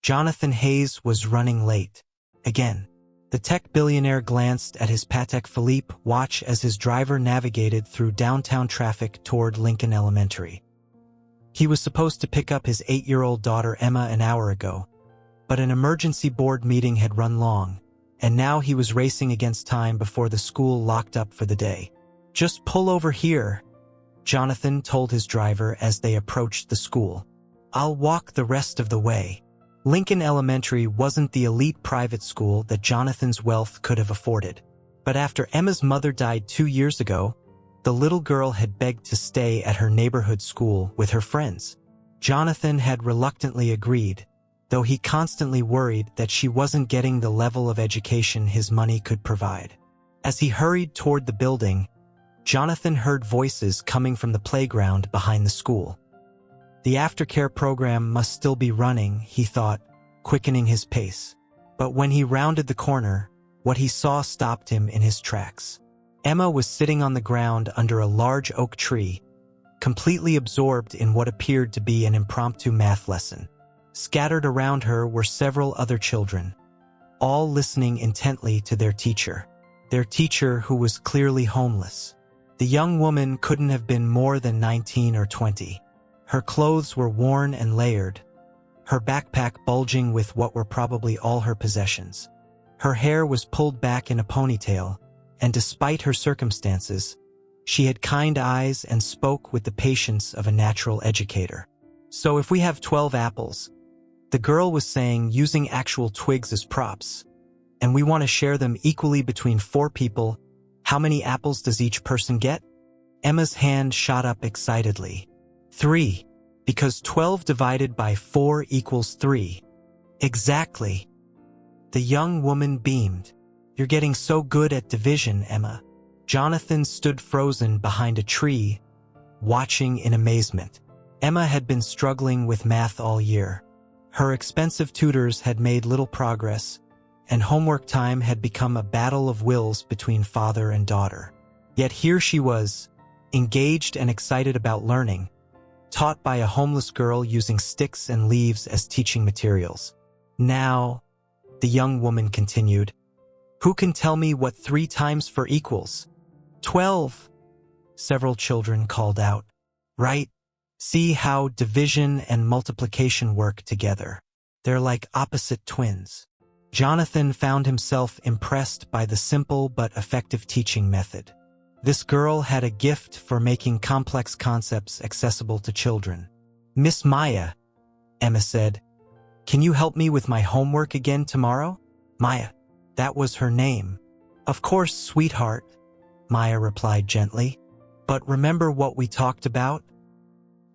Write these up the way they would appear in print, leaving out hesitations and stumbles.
Jonathan Hayes was running late. Again. The tech billionaire glanced at his Patek Philippe watch as his driver navigated through downtown traffic toward Lincoln Elementary. He was supposed to pick up his 8-year-old daughter Emma an hour ago, but an emergency board meeting had run long, and now he was racing against time before the school locked up for the day. "Just pull over here," Jonathan told his driver as they approached the school. "I'll walk the rest of the way." Lincoln Elementary wasn't the elite private school that Jonathan's wealth could have afforded. But after Emma's mother died 2 years ago, the little girl had begged to stay at her neighborhood school with her friends. Jonathan had reluctantly agreed, though he constantly worried that she wasn't getting the level of education his money could provide. As he hurried toward the building, Jonathan heard voices coming from the playground behind the school. The aftercare program must still be running, he thought, quickening his pace. But when he rounded the corner, what he saw stopped him in his tracks. Emma was sitting on the ground under a large oak tree, completely absorbed in what appeared to be an impromptu math lesson. Scattered around her were several other children, all listening intently to their teacher who was clearly homeless. The young woman couldn't have been more than 19 or 20. Her clothes were worn and layered, her backpack bulging with what were probably all her possessions. Her hair was pulled back in a ponytail, and despite her circumstances, she had kind eyes and spoke with the patience of a natural educator. "So if we have 12 apples," the girl was saying, using actual twigs as props, "and we want to share them equally between 4 people, how many apples does each person get?" Emma's hand shot up excitedly. 3, because 12 divided by 4 equals 3. Exactly. The young woman beamed. "You're getting so good at division, Emma." Jonathan stood frozen behind a tree, watching in amazement. Emma had been struggling with math all year. Her expensive tutors had made little progress, and homework time had become a battle of wills between father and daughter. Yet here she was, engaged and excited about learning, taught by a homeless girl using sticks and leaves as teaching materials. "Now," the young woman continued, "who can tell me what 3 times 4 equals?" 12, several children called out. "Right? See how division and multiplication work together. They're like opposite twins." Jonathan found himself impressed by the simple but effective teaching method. This girl had a gift for making complex concepts accessible to children. "Miss Maya," Emma said, "can you help me with my homework again tomorrow?" Maya, that was her name. "Of course, sweetheart," Maya replied gently. "But remember what we talked about?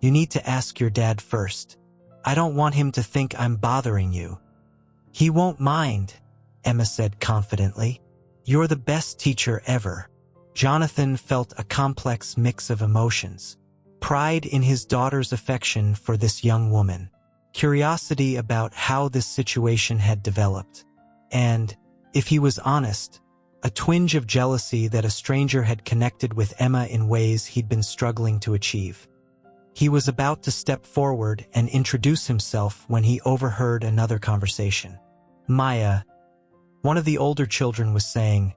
You need to ask your dad first. I don't want him to think I'm bothering you." "He won't mind," Emma said confidently. "You're the best teacher ever." Jonathan felt a complex mix of emotions. Pride in his daughter's affection for this young woman, curiosity about how this situation had developed, and, if he was honest, a twinge of jealousy that a stranger had connected with Emma in ways he'd been struggling to achieve. He was about to step forward and introduce himself when he overheard another conversation. "Maya," one of the older children was saying,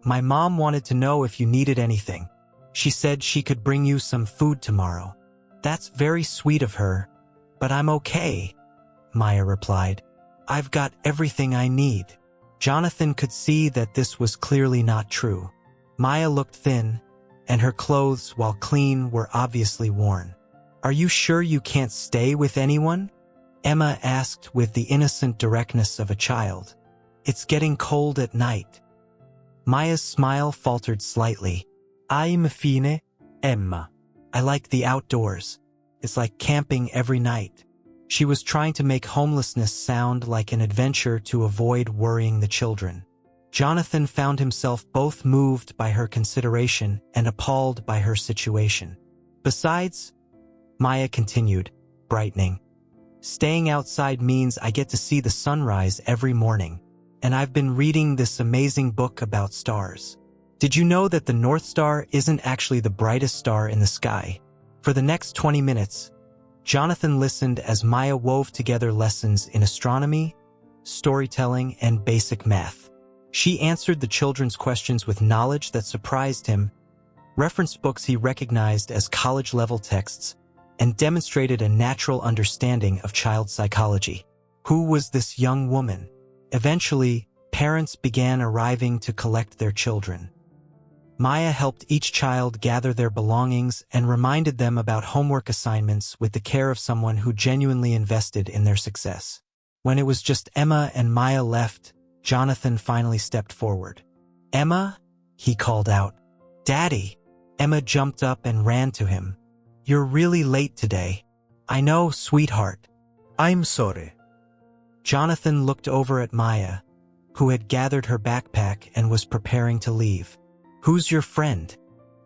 "my mom wanted to know if you needed anything. She said she could bring you some food tomorrow." "That's very sweet of her, but I'm okay," Maya replied. "I've got everything I need." Jonathan could see that this was clearly not true. Maya looked thin, and her clothes, while clean, were obviously worn. "Are you sure you can't stay with anyone?" Emma asked with the innocent directness of a child. "It's getting cold at night." Maya's smile faltered slightly. "I'm fine, Emma. I like the outdoors. It's like camping every night." She was trying to make homelessness sound like an adventure to avoid worrying the children. Jonathan found himself both moved by her consideration and appalled by her situation. "Besides," Maya continued, brightening, "staying outside means I get to see the sunrise every morning. And I've been reading this amazing book about stars. Did you know that the North Star isn't actually the brightest star in the sky?" For the next 20 minutes, Jonathan listened as Maya wove together lessons in astronomy, storytelling, and basic math. She answered the children's questions with knowledge that surprised him, referenced books he recognized as college-level texts, and demonstrated a natural understanding of child psychology. Who was this young woman? Eventually, parents began arriving to collect their children. Maya helped each child gather their belongings and reminded them about homework assignments with the care of someone who genuinely invested in their success. When it was just Emma and Maya left, Jonathan finally stepped forward. "Emma?" he called out. "Daddy!" Emma jumped up and ran to him. "You're really late today." "I know, sweetheart." I'm sorry. Jonathan looked over at Maya, who had gathered her backpack and was preparing to leave. "Who's your friend?"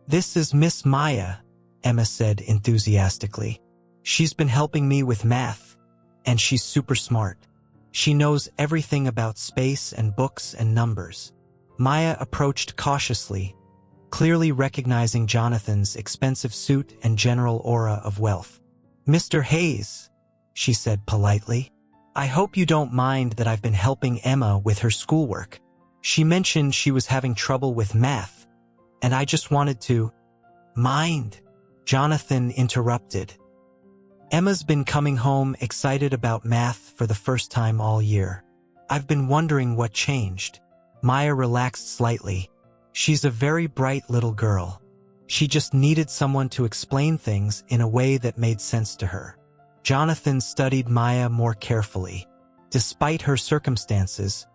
"This is Miss Maya," Emma said enthusiastically. "She's been helping me with math, and she's super smart. She knows everything about space and books and numbers." Maya approached cautiously, clearly recognizing Jonathan's expensive suit and general aura of wealth. "Mr. Hayes," she said politely, "I hope you don't mind that I've been helping Emma with her schoolwork. She mentioned she was having trouble with math, and I just wanted to—" "Mind?" Jonathan interrupted. "Emma's been coming home excited about math for the first time all year. I've been wondering what changed." Maya relaxed slightly. "She's a very bright little girl. She just needed someone to explain things in a way that made sense to her." Jonathan studied Maya more carefully. Despite her circumstances,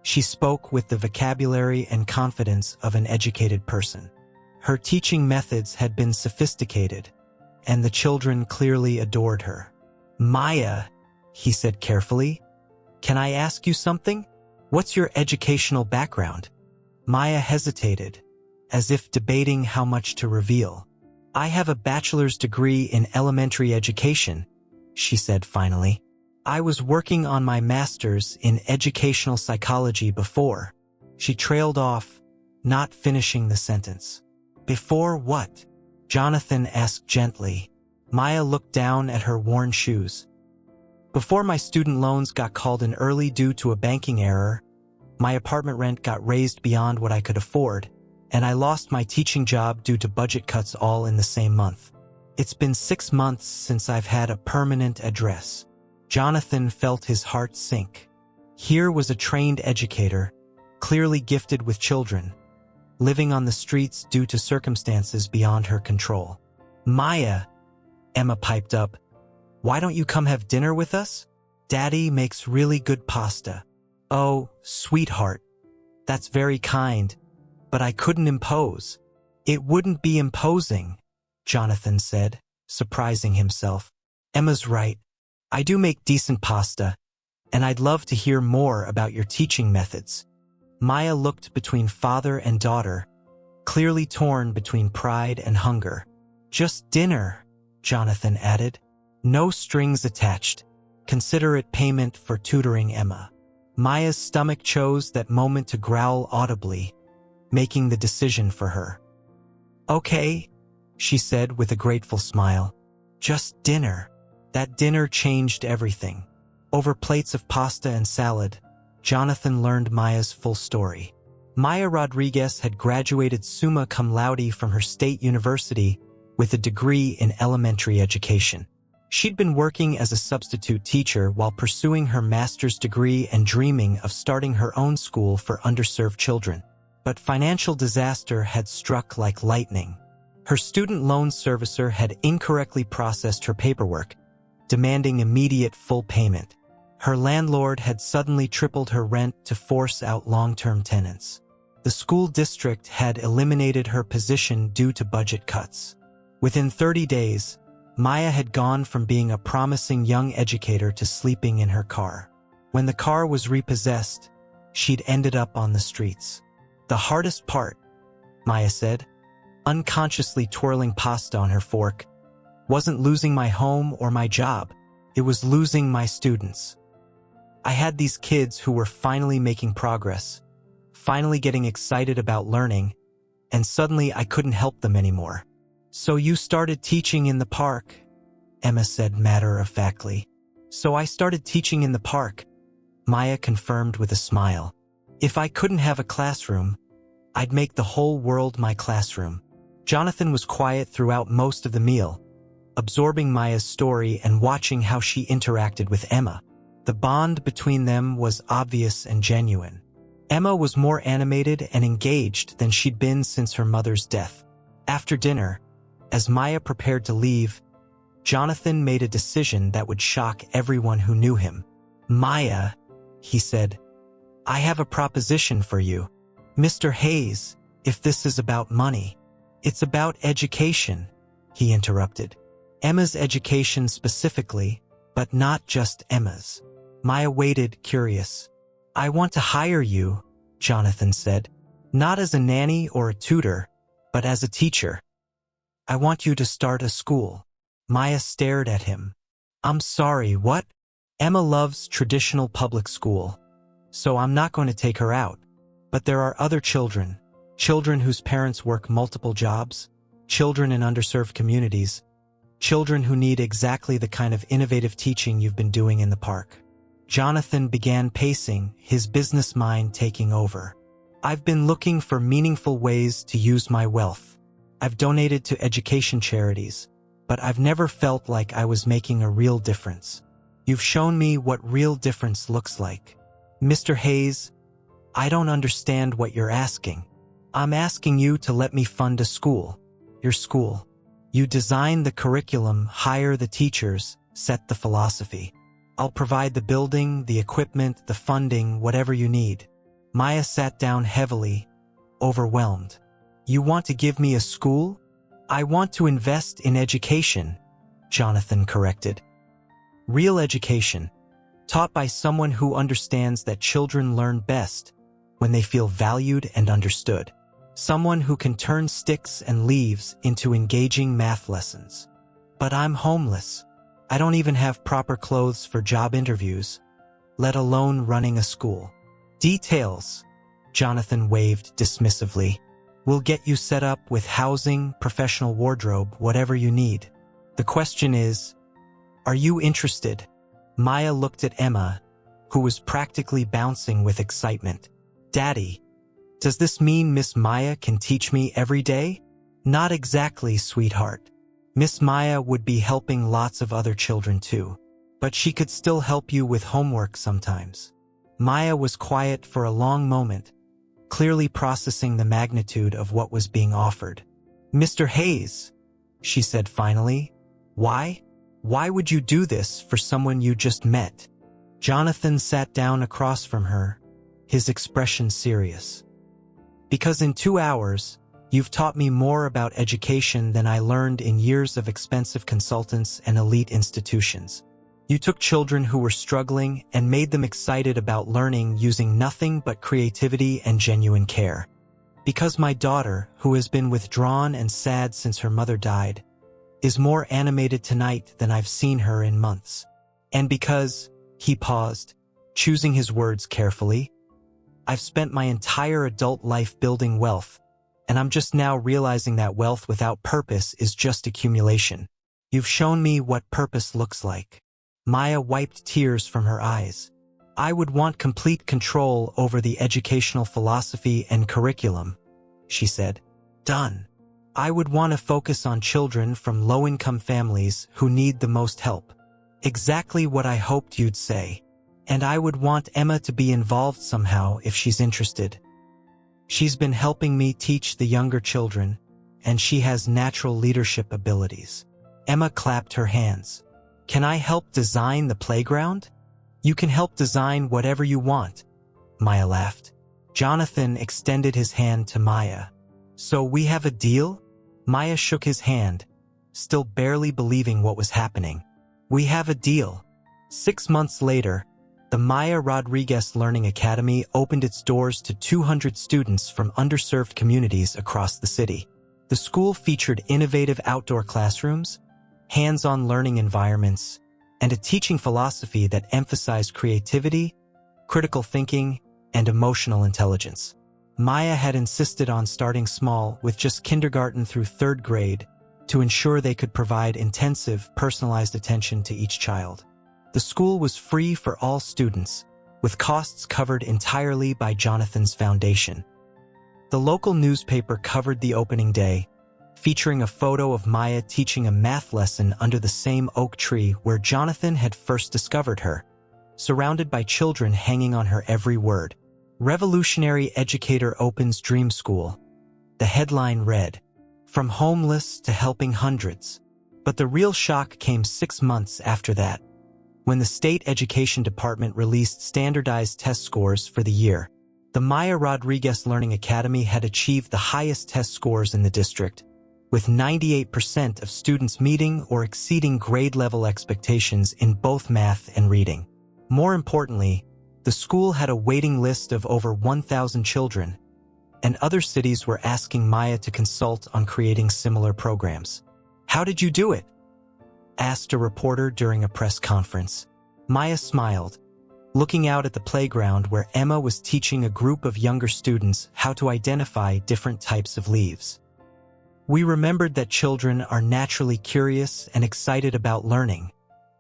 she spoke with the vocabulary and confidence of an educated person. Her teaching methods had been sophisticated, and the children clearly adored her. "Maya," he said carefully, "can I ask you something? What's your educational background?" Maya hesitated, as if debating how much to reveal. "I have a bachelor's degree in elementary education," she said finally. "I was working on my master's in educational psychology before." She trailed off, not finishing the sentence. "Before what?" Jonathan asked gently. Maya looked down at her worn shoes. "Before my student loans got called in early due to a banking error, my apartment rent got raised beyond what I could afford, and I lost my teaching job due to budget cuts all in the same month. It's been 6 months since I've had a permanent address." Jonathan felt his heart sink. Here was a trained educator, clearly gifted with children, living on the streets due to circumstances beyond her control. "Maya," Emma piped up, "why don't you come have dinner with us? Daddy makes really good pasta." "Oh, sweetheart, that's very kind, but I couldn't impose." "It wouldn't be imposing," Jonathan said, surprising himself. "Emma's right. I do make decent pasta, and I'd love to hear more about your teaching methods." Maya looked between father and daughter, clearly torn between pride and hunger. "Just dinner," Jonathan added. "No strings attached. Consider it payment for tutoring Emma." Maya's stomach chose that moment to growl audibly, making the decision for her. "Okay," she said with a grateful smile. "Just dinner." That dinner changed everything. Over plates of pasta and salad, Jonathan learned Maya's full story. Maya Rodriguez had graduated summa cum laude from her state university with a degree in elementary education. She'd been working as a substitute teacher while pursuing her master's degree and dreaming of starting her own school for underserved children. But financial disaster had struck like lightning. Her student loan servicer had incorrectly processed her paperwork, demanding immediate full payment. Her landlord had suddenly tripled her rent to force out long-term tenants. The school district had eliminated her position due to budget cuts. Within 30 days, Maya had gone from being a promising young educator to sleeping in her car. When the car was repossessed, she'd ended up on the streets. "The hardest part," Maya said, unconsciously twirling pasta on her fork, "wasn't losing my home or my job. It was losing my students. I had these kids who were finally making progress, finally getting excited about learning, and suddenly I couldn't help them anymore." "So you started teaching in the park?" Emma said matter-of-factly. So I started teaching in the park, Maya confirmed with a smile. If I couldn't have a classroom, I'd make the whole world my classroom. Jonathan was quiet throughout most of the meal, absorbing Maya's story and watching how she interacted with Emma. The bond between them was obvious and genuine. Emma was more animated and engaged than she'd been since her mother's death. After dinner, as Maya prepared to leave, Jonathan made a decision that would shock everyone who knew him. Maya, he said, I have a proposition for you. Mr. Hayes, if this is about money, it's about education, he interrupted. Emma's education specifically, but not just Emma's. Maya waited, curious. I want to hire you, Jonathan said. Not as a nanny or a tutor, but as a teacher. I want you to start a school. Maya stared at him. I'm sorry, what? Emma loves traditional public school, so I'm not going to take her out. But there are other children whose parents work multiple jobs, children in underserved communities, children who need exactly the kind of innovative teaching you've been doing in the park. Jonathan began pacing, his business mind taking over. I've been looking for meaningful ways to use my wealth. I've donated to education charities, but I've never felt like I was making a real difference. You've shown me what real difference looks like. Mr. Hayes, I don't understand what you're asking. I'm asking you to let me fund a school. Your school. You design the curriculum, hire the teachers, set the philosophy. I'll provide the building, the equipment, the funding, whatever you need. Maya sat down heavily, overwhelmed. You want to give me a school? I want to invest in education, Jonathan corrected. Real education, taught by someone who understands that children learn best when they feel valued and understood. Someone who can turn sticks and leaves into engaging math lessons. But I'm homeless. I don't even have proper clothes for job interviews, let alone running a school. Details, Jonathan waved dismissively. We'll get you set up with housing, professional wardrobe, whatever you need. The question is, are you interested? Maya looked at Emma, who was practically bouncing with excitement. Daddy, does this mean Miss Maya can teach me every day? Not exactly, sweetheart. Miss Maya would be helping lots of other children too, but she could still help you with homework sometimes. Maya was quiet for a long moment, clearly processing the magnitude of what was being offered. Mr. Hayes, she said finally, why? Why would you do this for someone you just met? Jonathan sat down across from her, his expression serious. Because in 2 hours, you've taught me more about education than I learned in years of expensive consultants and elite institutions. You took children who were struggling and made them excited about learning using nothing but creativity and genuine care. Because my daughter, who has been withdrawn and sad since her mother died, is more animated tonight than I've seen her in months. And because, he paused, choosing his words carefully, I've spent my entire adult life building wealth, and I'm just now realizing that wealth without purpose is just accumulation. You've shown me what purpose looks like. Maya wiped tears from her eyes. I would want complete control over the educational philosophy and curriculum, she said. Done. I would want to focus on children from low-income families who need the most help. Exactly what I hoped you'd say. And I would want Emma to be involved somehow if she's interested. She's been helping me teach the younger children, and she has natural leadership abilities. Emma clapped her hands. Can I help design the playground? You can help design whatever you want, Maya laughed. Jonathan extended his hand to Maya. So we have a deal? Maya shook his hand, still barely believing what was happening. We have a deal. 6 months later, the Maya Rodriguez Learning Academy opened its doors to 200 students from underserved communities across the city. The school featured innovative outdoor classrooms, hands-on learning environments, and a teaching philosophy that emphasized creativity, critical thinking, and emotional intelligence. Maya had insisted on starting small with just kindergarten through 3rd grade, to ensure they could provide intensive, personalized attention to each child. The school was free for all students, with costs covered entirely by Jonathan's foundation. The local newspaper covered the opening day, featuring a photo of Maya teaching a math lesson under the same oak tree where Jonathan had first discovered her, surrounded by children hanging on her every word. Revolutionary Educator Opens Dream School. The headline read, "From homeless to helping hundreds." But the real shock came 6 months after that, when the state education department released standardized test scores for the year. The Maya Rodriguez Learning Academy had achieved the highest test scores in the district, with 98% of students meeting or exceeding grade-level expectations in both math and reading. More importantly, the school had a waiting list of over 1,000 children, and other cities were asking Maya to consult on creating similar programs. "How did you do it?" asked a reporter during a press conference. Maya smiled, looking out at the playground where Emma was teaching a group of younger students how to identify different types of leaves. "We remembered that children are naturally curious and excited about learning,"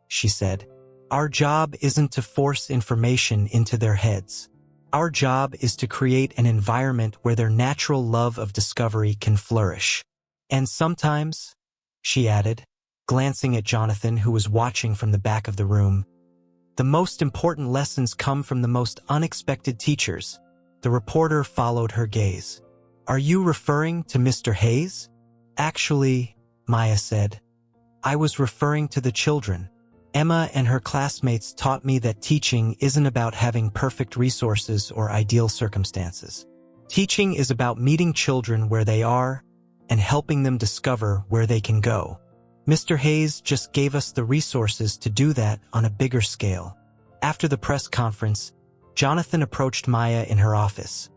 she said. "Our job isn't to force information into their heads. Our job is to create an environment where their natural love of discovery can flourish. And sometimes," she added, glancing at Jonathan, who was watching from the back of the room, "the most important lessons come from the most unexpected teachers." The reporter followed her gaze. "Are you referring to Mr. Hayes?" "Actually," Maya said, "I was referring to the children. Emma and her classmates taught me that teaching isn't about having perfect resources or ideal circumstances. Teaching is about meeting children where they are and helping them discover where they can go. Mr. Hayes just gave us the resources to do that on a bigger scale." After the press conference, Jonathan approached Maya in her office,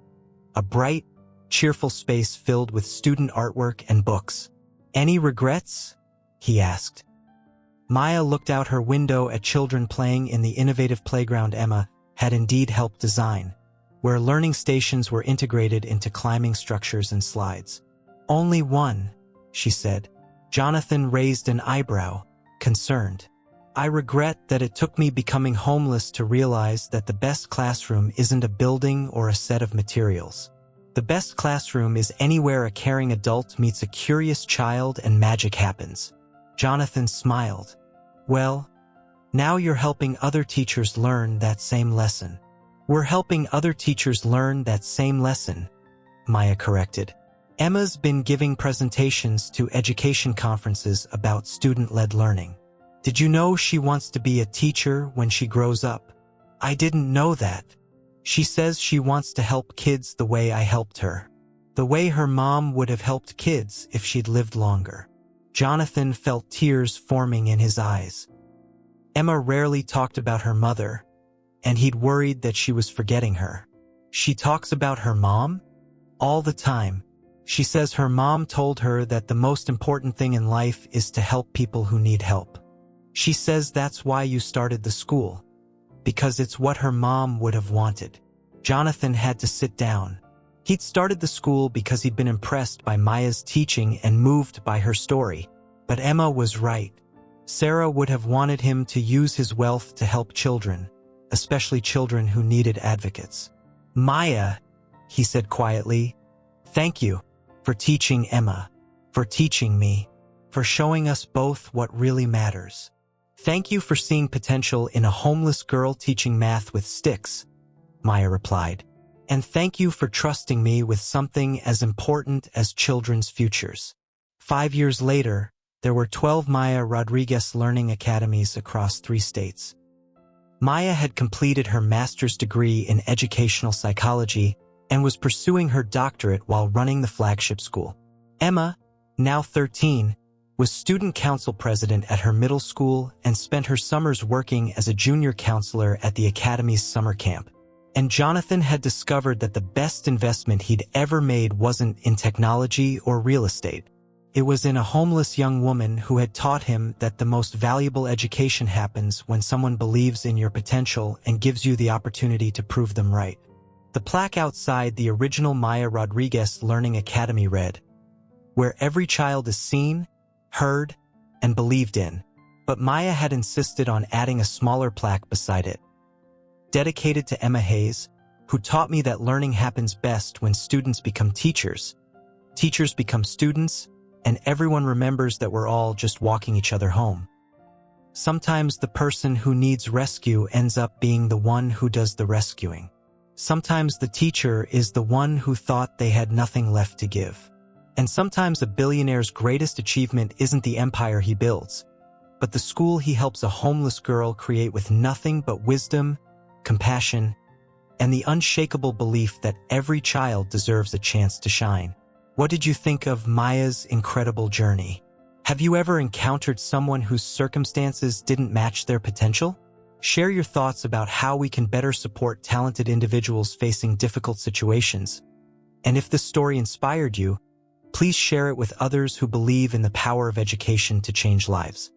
a bright, cheerful space filled with student artwork and books. "Any regrets?" he asked. Maya looked out her window at children playing in the innovative playground Emma had indeed helped design, where learning stations were integrated into climbing structures and slides. "Only one," she said. Jonathan raised an eyebrow, concerned. "I regret that it took me becoming homeless to realize that the best classroom isn't a building or a set of materials. The best classroom is anywhere a caring adult meets a curious child and magic happens." Jonathan smiled. "Well, now you're helping other teachers learn that same lesson." "We're helping other teachers learn that same lesson," Maya corrected. "Emma's been giving presentations to education conferences about student-led learning. Did you know she wants to be a teacher when she grows up?" "I didn't know that. She says she wants to help kids the way I helped her. The way her mom would have helped kids if she'd lived longer." Jonathan felt tears forming in his eyes. Emma rarely talked about her mother, and he'd worried that she was forgetting her. "She talks about her mom?" "All the time. She says her mom told her that the most important thing in life is to help people who need help. She says that's why you started the school, because it's what her mom would have wanted." Jonathan had to sit down. He'd started the school because he'd been impressed by Maya's teaching and moved by her story. But Emma was right. Sarah would have wanted him to use his wealth to help children, especially children who needed advocates. "Maya," he said quietly, "thank you for teaching Emma, for teaching me, for showing us both what really matters. Thank you for seeing potential in a homeless girl teaching math with sticks," Maya replied. "And thank you for trusting me with something as important as children's futures." 5 years later, there were 12 Maya Rodriguez Learning Academies across 3 states. Maya had completed her master's degree in educational psychology and was pursuing her doctorate while running the flagship school. Emma, now 13, was student council president at her middle school and spent her summers working as a junior counselor at the academy's summer camp. And Jonathan had discovered that the best investment he'd ever made wasn't in technology or real estate. It was in a homeless young woman who had taught him that the most valuable education happens when someone believes in your potential and gives you the opportunity to prove them right. The plaque outside the original Maya Rodriguez Learning Academy read, "Where every child is seen, heard, and believed in, but Maya had insisted on adding a smaller plaque beside it. Dedicated to Emma Hayes, who taught me that learning happens best when students become teachers, teachers become students, and everyone remembers that we're all just walking each other home. Sometimes the person who needs rescue ends up being the one who does the rescuing. Sometimes the teacher is the one who thought they had nothing left to give. And sometimes a billionaire's greatest achievement isn't the empire he builds, but the school he helps a homeless girl create with nothing but wisdom, compassion, and the unshakable belief that every child deserves a chance to shine. What did you think of Maya's incredible journey? Have you ever encountered someone whose circumstances didn't match their potential? Share your thoughts about how we can better support talented individuals facing difficult situations. And if this story inspired you, please share it with others who believe in the power of education to change lives.